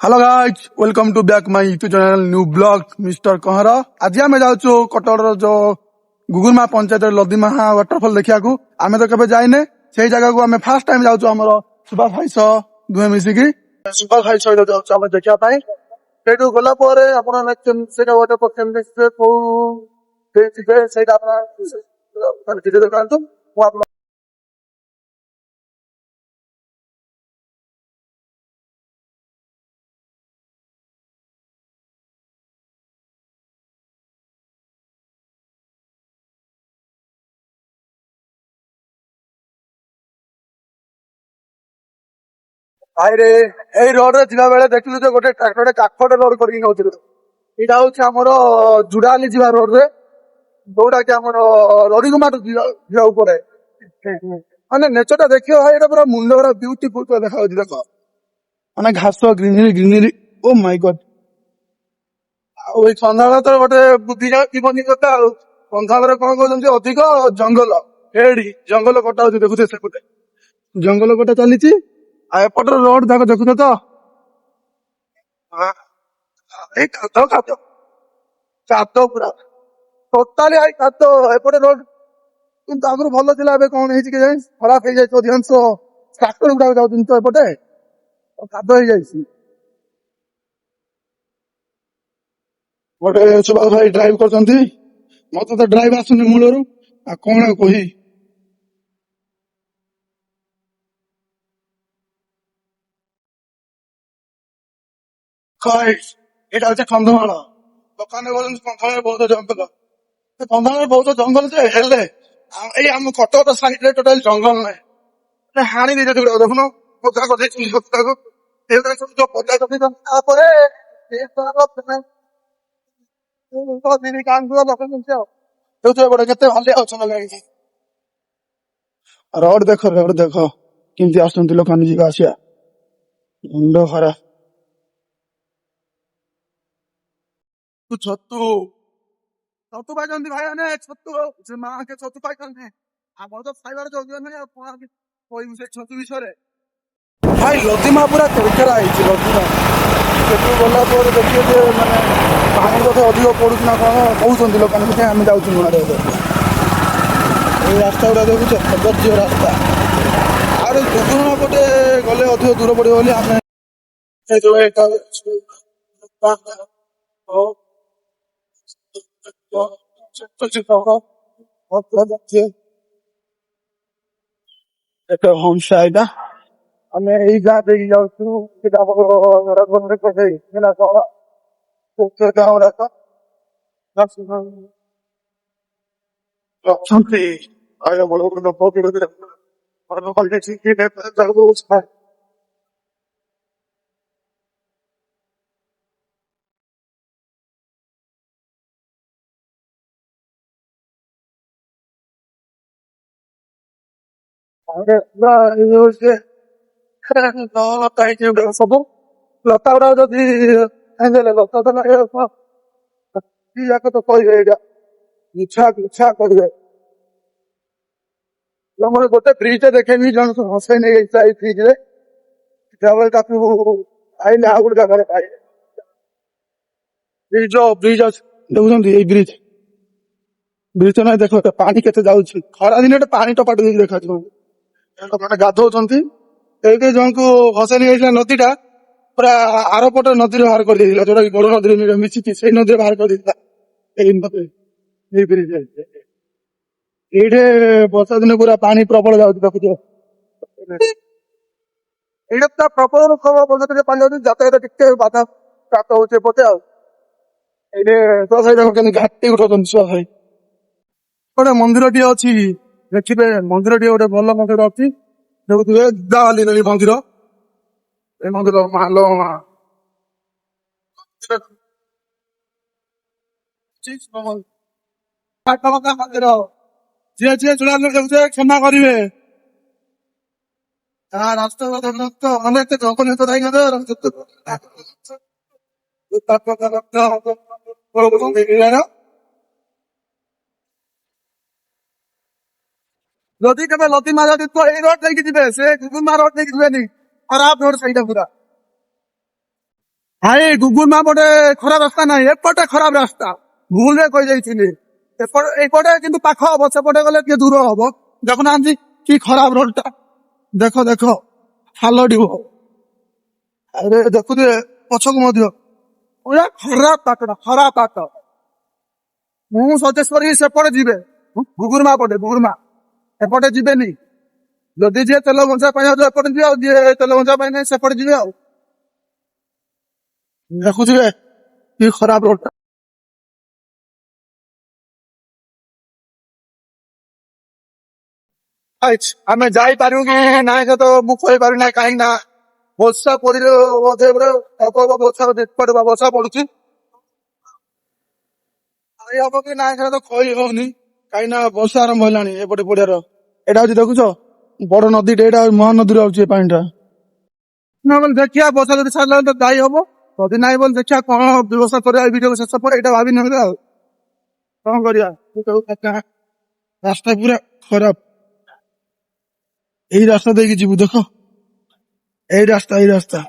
Hello guys welcome to back my YouTube channel new blog mister Kahar. आज आम जाऊँ कटड़ जो गुगुरमा पंचायत लदीमाहा वाटरफॉल देखा आम तो केवे जाइने से जगह को आम फास्ट टाइम जाऊँ आम सुभाष भाई सह दुहे मिसिकी सुभाष भाई सहित जाऊँ देखापी से गला देखा ଆଇରେ ଏଇ ରୋଡ ରେ ଯିବା ବେଳେ ଦେଖିଲୁ ଯେ ଗୋଟେ ଟ୍ରାକ୍ଟର କାଠଟେ ଲୋଡ କରିକି ନଉଥିଲୁ। ଏଇଟା ହଉଛି ଆମର ଜୁଡାଲି ଯିବା ରୋଡ ରେ ଯୋଉଟା କି ଆମର ରଡିଗୁମାଠୁ ଯିବାକୁ ପଡେ। ମାନେ ନେଚର ଟା ଦେଖିବ ଭାଇ ଏଇଟା ପୁରା ମୁଣ୍ଡ ପୁରା ବିୟୁଟିଫୁଲ ପୁରା ଦେଖା ଯାଉଛି। ଦେଖ ମାନେ ଘାସ ଗ୍ରିନେରୀ ଗ୍ରିନେରୀ ଓ ମାଇ ଗଡ। ଆଉ ଏଇ ସନ୍ଧ୍ୟାବେଳେ ତ ଗୋଟେ ବୁଦ୍ଧି ଜୀବନୀ କଥା ଆଉ ସନ୍ଧ୍ୟାବେଳେ କଣ କହୁଛନ୍ତି ଅଧିକ ଜଙ୍ଗଲ ଏଇଠି ଜଙ୍ଗଲ କଟା ହଉଛି ଦେଖୁଛେ ସେପଟେ ଜଙ୍ଗଲ କଟା ଚାଲିଛି। ଆଉ ଏପଟର ରୋଡ ଯାକ ଦେଖୁଛ ତ ଏଇ କାଦ କାଦ କାଦ ପୁରା ଟୋଟାଲି ଆଇ କାଦ ଏପଟେ ରୋଡ କିନ୍ତୁ ଆଗରୁ ଭଲ ଥିଲା ଏବେ କଣ ହେଇଛି କେଜାଣି ଖରାପ ହେଇଯାଇଛି ଅଧିକାଂଶ ଟ୍ରାକ୍ଟର ଗୁଡାକ ଯାଉଛନ୍ତି ତ ଏପଟେ କାଦ ହେଇଯାଇଛି। ଗୋଟେ ସୁଭାଷ ଭାଇ ଡ୍ରାଇଭ କରୁଛନ୍ତି ମତେ ତ ଡ୍ରାଇଭ ଆସୁନି ମୂଳରୁ ଆଉ କଣ ଆଉ କହି ଏଇଟା ହଉଛି କନ୍ଧମାଳ ଦୋକାନରେ କହୁଛନ୍ତି କନ୍ଧମାଳରେ ବହୁତ ଜଙ୍ଗଲ କନ୍ଧମାଳରେ ବହୁତ ଜଙ୍ଗଲ ଯେ ହେଲେ ଏଇ ଆମ କଟକ ସାଇଡ ରେ ଟୋଟାଲି ଜଙ୍ଗଲ ନାହିଁ। ହାଣି ଦେଇଛନ୍ତି ଗୁଡାକ ଦେଖୁନ ପଦା କରିଦେଇଛନ୍ତି ଗୁଡାକ ଏଗୁଡା ସବୁ ଯୋଉ ପଦା କରିଦେଇଛନ୍ତି ତାପରେ କାନ୍ଦୁଆ ଲୋକ କେମିତି ଆଉ ଦେଖୁଛ ଏପଟେ କେତେ ଭାଲିଆ ଅଛନ୍ତି ଗାଈ। ରୋଡ ଦେଖ କେମିତି ଆସୁଛନ୍ତି ଲୋକମାନେ ଯିବା ଆସିବା ମୁଣ୍ଡ ଖରାପ। ଛତୁ ଛତୁ ପାଇଛନ୍ତି ଭାଇମାନେ ଛତୁ ସେ ମା କେ ଛତୁ ପାଇଛନ୍ତି ଆମର ତ ଖାଇବାର ଯୋଗ୍ୟ ନାହିଁ ଆଉ କଣ କହିବୁ ସେ ଛତୁ ବିଷୟରେ। ଭାଇ ଲଦିମା ପୁରା କେରକେରା ହେଇଛି ଲଦିମା ସେଠୁ ଗଲା ପରେ ଦେଖିବେ ଯେ ମାନେ ପାଣି ବୋଧେ ଅଧିକ ପଡୁଛି ନା କଣ କହୁଛନ୍ତି ଲୋକମାନେ ସେଥିପାଇଁ ଆମେ ଯାଉଛୁ ନୂଆରେ ଏବେ ଏଇ ରାସ୍ତା ଗୁଡା ଦେଖୁଛ କଦର୍ଯ୍ୟ ରାସ୍ତା ଆହୁରି ଗୁଗୁରୁମା ପଟେ ଗଲେ ଅଧିକ ଦୂର ପଡିବ ବୋଲି ଆମେ ଏକ ହୋମ ସାଇଡ ଆମେ ଏଇ ଗାଁ ଦେଇକି ଯାଉଛୁ ସେଟା ଆମର ଗାଁ ଗୁଡାକ ଅଛନ୍ତି ଆଜ୍ଞା ବଡ ବଡ ଲୋକ ଲତା ହେଇଛି ସବୁ ଲତା ଗୁଡାକ ଯଦି ଲତା ତ ଯାକ ତ କହିବେ ଏଇଟା ମିଛା ମିଛା କହିବେ। ମୋର ଗୋଟେ ବ୍ରିଜ ଟେ ଦେଖେଇବି ଜଣକୁ ହସେଇ ନେଇଯାଇଛି ଏଇ ବ୍ରିଜ ରେ ଯାହାବେଳେ ତାକୁ ଆଇଲେ ଆଉ ଗୋଟେ ଜାଗାରେ ପାଇଲେ ଏଇ ଯୋଉ ବ୍ରିଜ ଅଛି ଦେଖୁଛନ୍ତି ଏଇ ବ୍ରିଜ ନାଇଁ ଦେଖ ପାଣି କେତେ ଯାଉଛି ଖରା ଦିନରେ ପାଣି ଟପାଟ ଦେଇକି ଦେଖାଯିବ ଲୋକମାନେ ଗାଧଉଛନ୍ତି ଏଇଠି ଜଣକୁ ଭସେଇ ନେଇଯାଇଥିଲା ନଦୀ ଟା ପୁରା ଆରପଟ ନଦୀରେ ବାହାର କରିଦେଇଥିଲା ଯୋଉଟା କି ବଡ ନଦୀରେ ମିଶିଛି ସେଇ ନଦୀରେ ବାହାର କରିଦେଇଥିଲା ଏଇ ନଦୀ ଏଇ ବ୍ରିଜ ଏଇଠି ବର୍ଷା ଦିନେ ପୁରା ପାଣି ପ୍ରବଳ ଯାଉଛି ଦେଖୁଛ ଏଇଟା ପୁରା ପ୍ରବଳ ପାଣି ଯାଉଛି ଯାତାୟାତ ଟିକେ ବାଧା ପ୍ରାପ୍ତ ହଉଛି ଏପଟେ ଆଉ ଏଇଠି ଛୁଆ ଭାଇ ଦେଖ କେମିତି ଘାଟି ଉଠାଉଛନ୍ତି ଛୁଆ ଭାଇ ଗୋଟେ ମନ୍ଦିରଟିଏ ଅଛି ଦେଖିବେ ମନ୍ଦିରଟିଏ ଗୋଟେ ଭଲ ମନ୍ଦିର ଅଛି ଦେଖୁଥିବେ ଦାଲି ନଦୀ ମନ୍ଦିର ଏ ମନ୍ଦିର ମାଲ ମନ୍ଦିର ଯିଏ ଯିଏ ଚୂড়ান্ত ଦେଖୁଛେ କ୍ଷମା କରିବେ ରାସ୍ତା ମାନେ ଏତେ ଜଗନ୍ନାଥ ଯଦି କେବେ ଲଦିମା ଯଦି ଏଇ ରୋଡ ଦେଇକି ଯିବେ ସେ ଗୁଗୁମା ରୋଡ ଦେଇକି ଯିବେନି ଖରାପ ରୋଡ ସେଇଟା ପୁରା ଭାଇ ଗୁଗୁଲ ମା ପଟେ ଖରାପ ରାସ୍ତା ନାହିଁ, ଏପଟେ ଖରାପ ରାସ୍ତା, ଭୁଲରେ କହିଯାଇଥିଲି। ଏପଟେ କିନ୍ତୁ ପାଖ ହବ, ସେପଟେ ଗଲେ ଟିକେ ଦୂର ହବ। ଦେଖୁନାହାନ୍ତି କି ଖରାପ ରୋଡ ଟା, ଦେଖ ଦେଖ ହାଲଡିବ। ଆରେ ଦେଖୁଥିବେ ପଛକୁ ମଧ୍ୟ ପୁରା ଖରାପ ବାଟଟା, ଖରାପ ବାଟ। ମୁଁ ସଜେଷ୍ଟ କରିବି ସେପଟେ ଯିବେ, ଗୁଗୁଲ ମା ପଟେ, ଗୁଗୁଲ ମା ଏପଟେ ଯିବେନି। ଯଦି ଯିଏ ତେଲ ବଞ୍ଚା ପାଇଁ ଯାଉଛ ଏପଟେ ଯିବେ, ଆଉ ଯିଏ ତେଲ ବଞ୍ଚା ପାଇଁ ନାହିଁ ସେପଟେ ଯିବେ। ଆଉ ଦେଖୁଥିବେ କି ଖରାପ ରୋଡ ଟା। ଆମେ ଯାଇପାରିବୁ କି ନାହିଁ ସେ ତ ମୁଁ କହିପାରୁନାହିଁ, କାହିଁକି ନା ବର୍ଷା ପଡିଲେ ବୋଧେ ପୁରା ଅଳ୍ପ ଅଳ୍ପ ବର୍ଷା ପଡୁଛି। ଯାଇ ହବ କି ନାହିଁ ସେଟା ତ କହି ହଉନି, କାହିଁକି ନା ବର୍ଷା ଆରମ୍ଭ ହେଲାଣି ଏପଟେ ପଡିଆର। ଏଇଟା ହଉଛି ଦେଖୁଛ ବଡ ନଦୀଟେ, ଏଇଟା ମହାନଦୀରୁ ଆଉଛି ଏ ପାଣି ଟା। ନା ବୋଲେ ଦେଖିବା ବର୍ଷା ଯଦି ଛାଡ଼ିଲା ତ ଯାଇ ହବ, ଯଦି ନାହିଁ ବୋଲେ ଦେଖିବା କଣ ବ୍ୟବସ୍ଥା କରିବା ଏଇ ଭିଡିଓ ଶେଷ ପରେ, ଏଇଟା ଭାବି ନେବେ ଆଉ କଣ କରିବା। ରାସ୍ତା ପୁରା ଖରାପ, ଏଇ ରାସ୍ତା ଦେଇକି ଯିବୁ ଦେଖ, ଏଇ ରାସ୍ତା ଏଇଟା,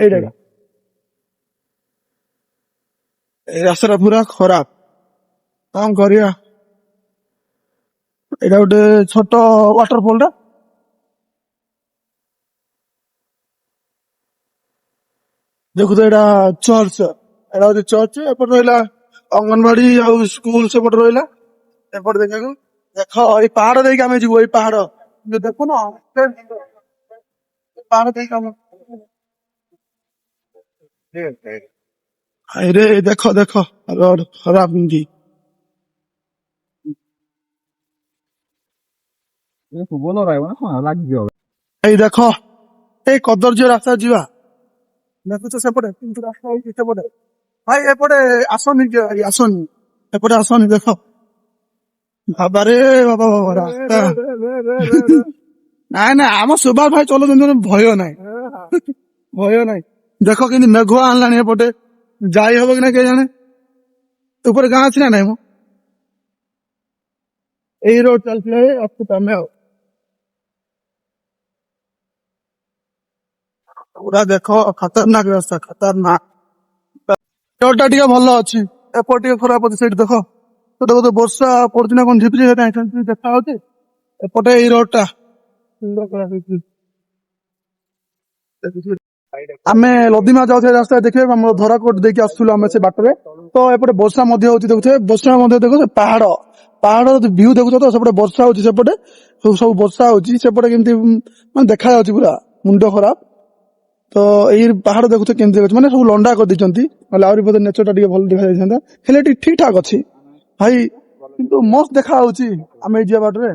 ଏଇ ରାସ୍ତାଟା ପୁରା ଖରାପ, କଣ କରିବା। ଏଇଟା ଗୋଟେ ଛୋଟ ୱାଟରଫଲ ଟା, ଦେଖୁଛ ଏଇଟା ଚର୍ଚ୍ଚ, ଏଇଟା ହଉଛି ଚର୍ଚ୍ଚ। ଏପଟେ ରହିଲା ଅଙ୍ଗନବାଡି ଆଉ ସ୍କୁଲ, ସେପଟେ ରହିଲା। ଏପଟେ ଦେଖିବାକୁ ଦେଖ, ଏଇ ପାହାଡ ଦେଇକି ଆମେ ଯିବୁ, ଏଇ ପାହାଡ ଯୋଉ ଦେଖୁନ, ପାହାଡ ଦେଇକି ଆମେ ଆରେ ଦେଖ ଦେଖ ରୋଡ ଖରାପ ଏମିତି। ଏଇ ଦେଖ ଏଇ କଦର୍ଯ୍ୟ ରାସ୍ତା ଯିବା, ଦେଖୁଛ ସେପଟେ କିନ୍ତୁ ରାସ୍ତା ହଉଛି ସେପଟେ। ଭାଇ ଏପଟେ ଆସନି, ଆସନି ଏପଟେ ଆସନି, ଦେଖ ବାବାରେ ବାବା ବାବା ରାସ୍ତା। ନାଇଁ ନାଇଁ ଆମ ସୁଭାଷ ଭାଇ ଚଲଉଛନ୍ତି, ଭୟ ନାହିଁ, ଭୟ ନାହିଁ। ଦେଖ କେମିତି ମେଘୁଆ ଆଣିଲାଣି ଏପଟେ, ଯାଇ ହବ କି ନା କେଜାଣେ। ଉପରେ ଗାଁ ଅଛି ନା ନାଇଁ ମୁଁ, ଏଇ ରୋଡ ଚାଲିଥିଲେ ଅଛୁ ତମେ ଆଉ। ପୁରା ଦେଖ ଖତରନାକ ରାସ୍ତା, ଖତରନାକ। ରୋଡ ଟା ଟିକେ ଭଲ ଅଛି, ଏପଟ ଟିକେ ଖରାପ ଅଛି। ସେଇଠି ଦେଖ ସେଟା ବୋଧେ ବର୍ଷା ପଡୁଛି ନା କଣ, ଝିପିଝିପି ଦେଖା ହଉଛି। ଏପଟେ ଏଇ ରୋଡ ଟା ଆମେ ଲଦିମା ଯାଉଥିବା ରାସ୍ତାରେ ଦେଖିବେ, ଆମର ଧରାକୋଟ ଦେଇକି ଆସୁଥିଲୁ ଆମେ ସେ ବାଟରେ। ତ ଏପଟେ ବର୍ଷା ମଧ୍ୟ ହଉଛି, ଦେଖୁଥିବେ ବର୍ଷା ମଧ୍ୟ ଦେଖୁଛ, ପାହାଡ ପାହାଡର ଭିଉ ଦେଖୁଛ ତ, ସେପଟେ ବର୍ଷା ହଉଛି, ସେପଟେ ସବୁ ବର୍ଷା ହଉଛି। ସେପଟେ କେମିତି ମାନେ ଦେଖା ଯାଉଛି ପୁରା ମୁଣ୍ଡ ଖରାପ। ତ ଏଇ ପାହାଡ ଦେଖୁଛ କେମିତି ଅଛି, ମାନେ ସବୁ ଲଣ୍ଡା କରିଦେଇଛନ୍ତି, ନହେଲେ ଆହୁରି ବୋଧେ ନେଚର ଟା ଟିକେ ଭଲ ଦେଖାଯାଇଥାନ୍ତା। ହେଲେ ଏଠି ଠିକ ଠାକ ଅଛି ଭାଇ, କିନ୍ତୁ ମସ୍ତ ଦେଖା ହଉଛି। ଆମେ ଏଇ ଯିବା ବାଟରେ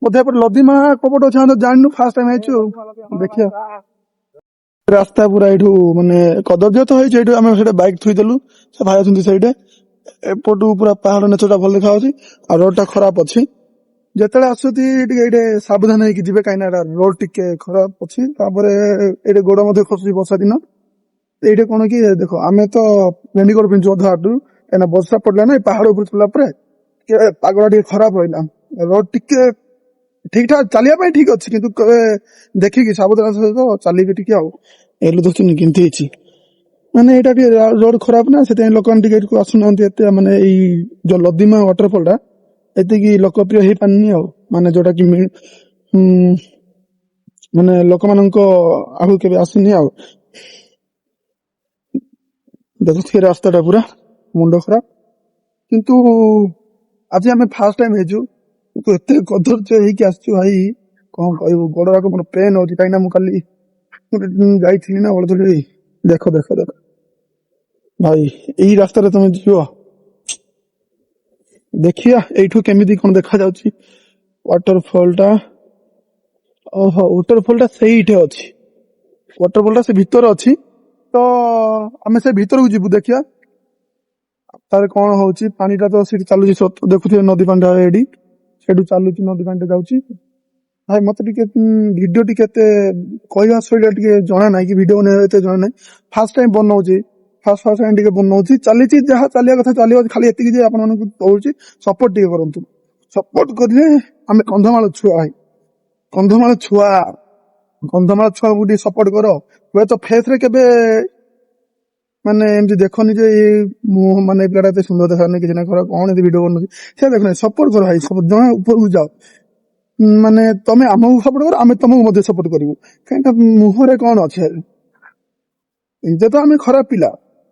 ବୋଧେ ଏପଟେ ଲଦିମା କପଟ ଅଛି, ଆମେ ତ ଜାଣିନୁ, ଫାର୍ଷ୍ଟ ଟାଇମ ହେଇଛୁ, ଦେଖିବା। ରାସ୍ତା ପୁରା ଏଇଠୁ ମାନେ କଦର୍ଯ୍ୟ ତ ହେଇଛି, ଏଇଠୁ ଆମେ ସେଇଟା ବାଇକ ଥୋଇଦେଲୁ, ସେ ଭାଇ ଅଛନ୍ତି ସେଇଟା। ଏପଟୁ ପୁରା ପାହାଡ ନେଚର ଟା ଭଲ ଦେଖା ହଉଛି, ଆଉ ରୋଡ ଟା ଖରାପ ଅଛି। ଯେତେବେଳେ ଆସୁଛି ଟିକେ ଏଇଟେ ସାବଧାନ ହେଇକି ଯିବେ, କାହିଁକି ନା ରୋଡ ଟିକେ ଖରାପ ଅଛି। ତାପରେ ଏଇଟେ ଗୋଡ ମଧ୍ୟ ଖସୁଛି ବର୍ଷା ଦିନ। ଏଇଟା କଣ କି ଦେଖ, ଆମେ ତ ରେନିକୋଟ ପିନ୍ଧଛୁ ଅଧା ବାଟରୁ, କାହିଁକିନା ବର୍ଷା ପଡିଲା ନା, ପାହାଡ ଉପରୁ ଚଢିଲା ପରେ ଟିକେ ପାଗଟା ଟିକେ ଖରାପ ରହିଲା। ରୋଡ ଟିକେ ଠିକ ଠାକ ଚାଲିବା ପାଇଁ ଠିକ ଅଛି, କିନ୍ତୁ ଦେଖିକି ସାବଧାନ ସହିତ ଚାଲିବି ଟିକେ ଆଉ। ଏଇଲେ ଦେଖୁଛନ୍ତି କେମିତି ହେଇଛି, ମାନେ ଏଇଟା ଟିକେ ରୋଡ ଖରାପ ନା, ସେଥିପାଇଁ ଲୋକମାନେ ଟିକେ ଏଠିକୁ ଆସୁନାହାନ୍ତି ଏତେ। ମାନେ ଏଇ ଯୋଉ ଲଦିମା ୱାଟରଫଲ ଟା ଏତିକି ଲୋକପ୍ରିୟ ହେଇପାରିନି ଆଉ, ମାନେ ଯୋଉଟା କି ମାନେ ଲୋକମାନଙ୍କ ଆଗକୁ କେବେ ଆସିନି ଆଉ। ଦେଖୁଥିବେ ରାସ୍ତା ଟା ପୁରା ମୁଣ୍ଡ ଖରାପ, କିନ୍ତୁ ଆଜି ଆମେ ଫାର୍ଷ୍ଟ ଟାଇମ ହେଇଛୁ, କିନ୍ତୁ ଏତେ କଦର୍ଯ୍ୟ ହେଇକି ଆସିଛୁ ଭାଇ, କଣ କହିବୁ। ଗୋଡ ଯାକ ମୋର ପେନ୍ ହଉଛି, କାହିଁକିନା ମୁଁ କାଲି ଯାଇଥିଲି ନା ବଳଦଲି। ଦେଖ ଦେଖ ଦେଖ ଭାଇ, ଏଇ ରାସ୍ତାରେ ତମେ ଯିବ, ଦେଖିବା ଏଇଠୁ କେମିତି କଣ ଦେଖା ଯାଉଛି ୱାଟରଫଲ ଟା। ଓହୋ, ୱାଟରଫଲ ଟା ସେଇଠି ଅଛି, ୱାଟରଫଲ ଟା ସେ ଭିତରେ ଅଛି। ତ ଆମେ ସେ ଭିତରକୁ ଯିବୁ, ଦେଖିବା ତାର କଣ ହଉଛି। ପାଣି ଟା ତ ସେଠି ଚାଲୁଛି, ଦେଖୁଥିବେ ନଦୀ ପାଣି ଟା ଏଇଠି, ସେଠୁ ଚାଲୁଛି ନଦୀ ପାଣି ଟା ଯାଉଛି। ଭାଇ ମତେ ଟିକେ ଭିଡିଓ ଟିକେ ଏତେ କହିବା ଶୈଳୀ ଟିକେ ଜଣା ନାହିଁ, କି ଭିଡିଓ ବନେଇବା ଏତେ ଜଣା ନାହିଁ। ଫାର୍ଷ୍ଟ ଟାଇମ ବନଉଛି, ଫାର୍ଷ୍ଟ ଟାଇମ ଟିକେ ବନଉଛି, ଚାଲିଛି ଯାହା ଚାଲିବା କଥା ଚାଲିବ। ଖାଲି ଏତିକି ଯେ ଆପଣମାନଙ୍କୁ କହୁଛି ସପୋର୍ଟ ଟିକେ କରନ୍ତୁ, ସପୋର୍ଟ କରିଲେ ଆମେ କନ୍ଧମାଳ ଛୁଆ, ଭାଇ କନ୍ଧମାଳ ଛୁଆ, କନ୍ଧମାଳ ଛୁଆକୁ ଟିକେ ସପୋର୍ଟ କର। ହୁଏତ ଫେସ ରେ କେବେ ମାନେ ଏମିତି ଦେଖନି ଯେ ମୁଁ ମାନେ ଏ ପିଲାଟା ଏତେ ସୁନ୍ଦର ଦେଖାନି କିଛି ନା ଖରାପ କଣ ଏମିତି ଭିଡିଓ କରୁନଛି ସେ ଦେଖନି ସପୋର୍ଟ କର ଭାଇ ଜଣେ ଉପରକୁ ଯାଅ ମାନେ ତମେ ଆମକୁ ସପୋର୍ଟ କର ଆମେ ତମକୁ ମଧ୍ୟ ସପୋର୍ଟ କରିବୁ କାହିଁକିନା ମୁହଁରେ କଣ ଅଛି ଏମିତି ତ ଆମେ ଖରାପ ପିଲା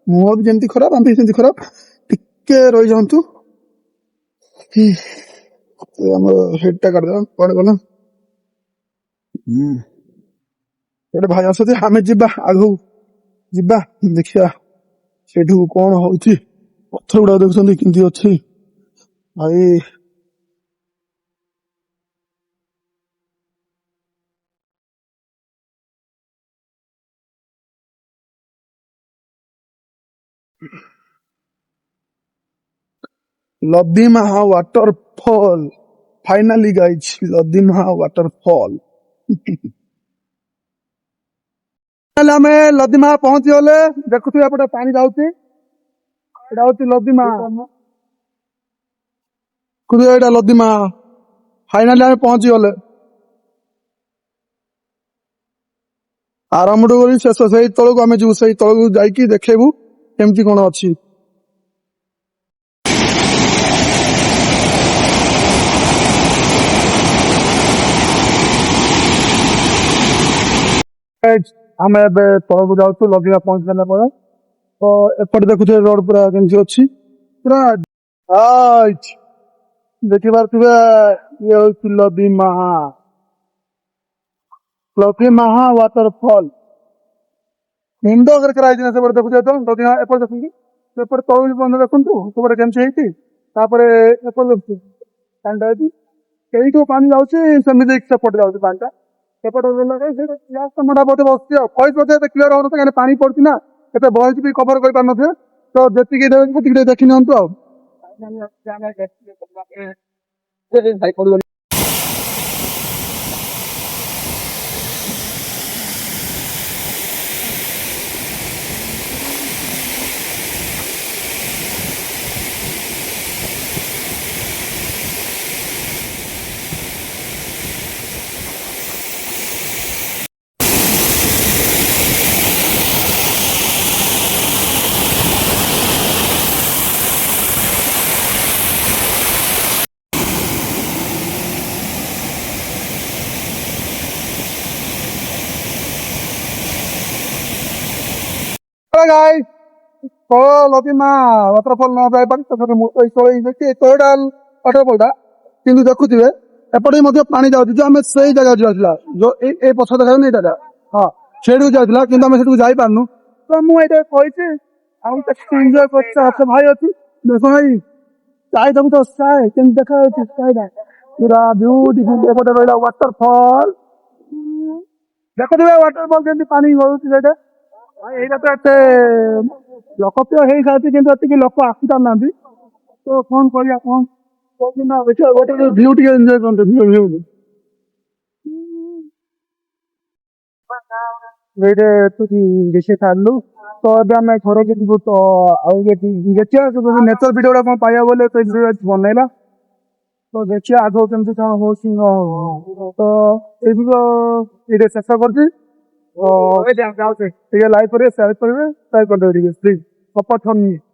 ମୁହଁ ବି ଯେମିତି ଖରାପ ଆମେ ବି ସେମିତି ଖରାପ ଟିକେ ରହିଯାଆନ୍ତୁ ଆମର ହେଡ ଟା କାଟିଦେବା କୁଆଡେ ଗଲା ଗୋଟେ ଭାଇ ଆସନ୍ତି ଆମେ ଯିବା ଆଗକୁ ଯିବା ଦେଖିବା ସେଠୁ କଣ ହଉଛି ପଥର ଗୁଡା ଦେଖୁଛନ୍ତି କେମିତି ଅଛି ଭାଇ ଲଦିମା ୱାଟରଫଲ ଫାଇନାଲି ଗାଇଜ ଲଦିମା ୱାଟରଫଲ ତାହେଲେ ଆମେ ଲଦିମା ପହଞ୍ଚି ଗଲେ ଦେଖୁଥିବେ ଏପଟେ ପାଣି ଯାଉଛି ଏଇଟା ହଉଛି ଲଦିମା ଏଇଟା ଲଦିମା ଫାଇନାଲି ଆମେ ପହଞ୍ଚି ଗଲେ ଆରମ୍ଭ କରି ଶେଷ ସେଇ ତଳକୁ ଆମେ ଯିବୁ ସେଇ ତଳକୁ ଯାଇକି ଦେଖେଇବୁ କେମିତି କଣ ଅଛି ଆମେ ଏବେ ତଳକୁ ଯାଉଛୁ ଲଦିମା ପହଞ୍ଚି ସାରିଲା ପରେ ତ ଏପଟେ ଦେଖୁଥିବେ ରୋଡ ପୁରା କେମିତି ଅଛି ପୁରା ଦେଖିପାରୁଥିବେ ଇଏ ହଉଛି ଲଦିମା ୱାଟରଫଲ ମୁଣ୍ଡ କରାଯାଇଛି ନା ସେପଟେ ଦେଖୁଥିବେ ତ ଲଦିମା ଏପଟେ ଦେଖନ୍ତୁ ସେପଟେ ତଳକୁ ବନ୍ଧ ଦେଖନ୍ତୁ ସେପଟେ କେମିତି ହେଇଛି ତାପରେ ଏପଟେ ଦେଖନ୍ତୁ ପାଣିଟା ଅଛି ସେଇଠୁ ପାଣି ଯାଉଛି ସେମିତି ସେପଟେ ଯାଉଛି ପାଣିଟା ସେପଟେ ମୋଟା ବୋଧେ ବସୁଛି ଆଉ ଭଏସ ବୋଧେ ଏତେ କ୍ଲିୟର ହଉନଥିବ କାହିଁକି ପାଣି ପଡୁଛି ନା ଏତେ ଭଏସ ବି କଭର କରିପାରୁନଥିବେ ତ ଯେତିକି ସେତିକି ଦେଖି ନିଅନ୍ତୁ ଆଉ guys ଲଦିମା ୱାଟରଫଲ ନ ଯାଇପାରି ତଥାପି ମୁଁ ଏଇ ତଳଟା ୱାଟରଫଲଟା କିନ୍ତୁ ଦେଖୁଥିବେ ଏପଟେ ମଧ୍ୟ ପାଣି ଯାଉଛି ଯୋଉ ଆମେ ସେଇ ଜାଗାକୁ ଯାଉଥିଲା ଯୋଉ ଏଇ ପଛ ଦେଖାଯାଉନି ଏଇ ଜାଗା ହଁ ସେଇଠିକୁ ଯାଉଥିଲା କିନ୍ତୁ ଆମେ ସେଠିକୁ ଯାଇପାରୁନୁ ତ ମୁଁ ଏଇଟା କହିଛି ଆଉ ଏନ୍ଜୟ କରୁଛ ହାତ ଭାଇ ଅଛି ଦେଖ ଭାଇ ଚାଏ ତାକୁ ତ ଚାଏ କେମିତି ଦେଖାଯାଉଛି ଚାଏଟା ପୁରା ବିୟୁଟିଫୁଲ ଏପଟେ ରହିଲା ୱାଟରଫଲ ଦେଖୁଥିବେ ୱାଟରଫଲ କେମିତି ପାଣି ଗଳୁଛି ସେଇଟା ଏଇଟା ତ ଏତେ ଲୋକପ୍ରିୟ ହେଇସାରିଛି କିନ୍ତୁ ଏତିକି ଲୋକ ଆସିପାରୁନାହାନ୍ତି ତ କଣ କରିବା କଣ ଗୋଟେ ଭିଉ ଟିକେ ଏନ୍ଜୟ କରନ୍ତୁ ଭିଉ ଏଇଠି ଏତିକି ବେଶୀ ଛାଡିଲୁ ତ ଏବେ ଆମେ ଘରକୁ ଯିବୁ ତ ଆଉ ଦେଖିବା ନେଚର ଭିଡିଓ ଗୁଡା କଣ ପାଇବା ବୋଲେ ତ ବନେଇବା ତ ଦେଖିବା ଆଗକୁ କେମିତି କଣ ହଉଛି ତ ଏଇ ଭିଡିଓ ଏଇଟା ଶେଷ କରୁଛି ଟିକେ ଲାଇକ୍ କରିବେ ସେୟାର କରିବେ କରିଦେବେ ଟିକେ ପ୍ଲିଜ ସପୋର୍ଟ